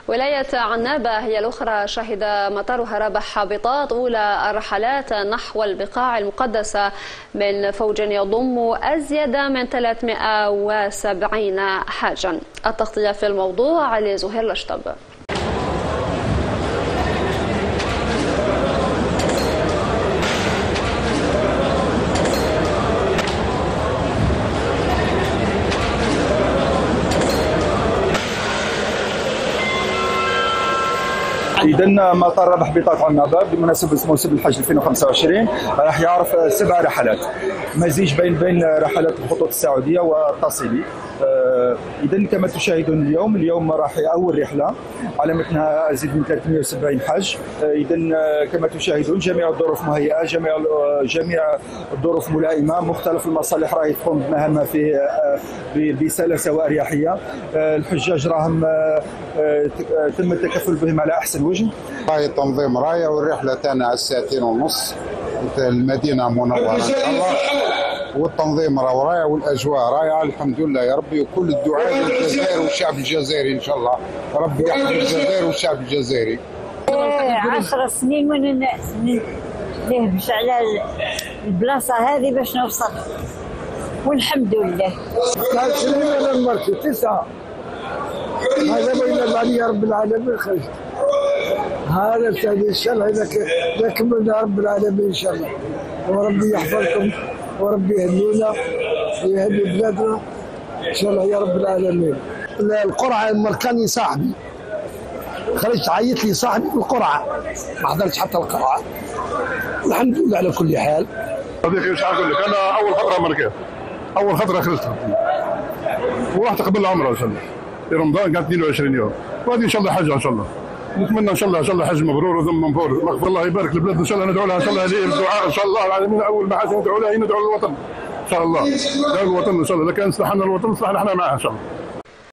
ولاية عنابة هي الأخرى شهد مطارها ربح هابطات أولى الرحلات نحو البقاع المقدسة من فوج يضم أزيد من 370 حاجا. التغطية في الموضوع لزهير الأشطب. إذا مطار ربح بطاط عنابة بمناسبة موسم الحج 2025 راح يعرف 7 رحلات، مزيج بين رحلات الخطوط السعودية والتصيلي. إذا كما تشاهدون اليوم راح أول رحلة على متنها أزيد من 370 حاج. إذا كما تشاهدون جميع الظروف مهيئة، جميع الظروف ملائمة، مختلف المصالح راهي تقوم بمهامها بسلاسة وأريحية. الحجاج راهم تم التكفل بهم على أحسن وجه. راهي التنظيم راية والرحلة تاعنا على 2:30 المدينة منورة إن شاء الله، والتنظيم راهو رايع والاجواء رائعه الحمد لله يا ربي، وكل الدعاء للجزائر والشعب الجزائري ان شاء الله، ربي يحفظ الجزائر والشعب الجزائري. 10 سنين نهبش على البلاصه هذه باش نوصل والحمد لله. 9 سنين انا مرتي 9 هذا بين بعد يا رب العالمين خرجت. هذا الثاني ان شاء الله اذا كملنا رب العالمين ان شاء الله، وربي يحفظكم وربي يهدينا ويهدي بلادنا ان شاء الله يا رب العالمين. القرعه مركاني صاحبي خرجت عيط لي صاحبي بالقرعه، ما حضرتش حتى القرعه الحمد لله على كل حال. صديقي مش عارف اقول لك، انا اول خطره مركان، اول خطره خرجتها ورحت قبل العمره ان شاء الله في رمضان، قعدت 22 يوم، وهذه ان شاء الله حجه ان شاء الله. نتمنى ان شاء الله حج مبرور وذنب مغفور، مغفر الله يبارك البلاد ان شاء الله، ندعو لها ان شاء الله هذه الدعاء ان شاء الله العالمين. اول ما حاجه ندعو لها هي ندعو للوطن ان شاء الله، ندعو للوطن ان شاء الله، لكن اصلحنا الوطن اصلحنا احنا معاه ان شاء الله.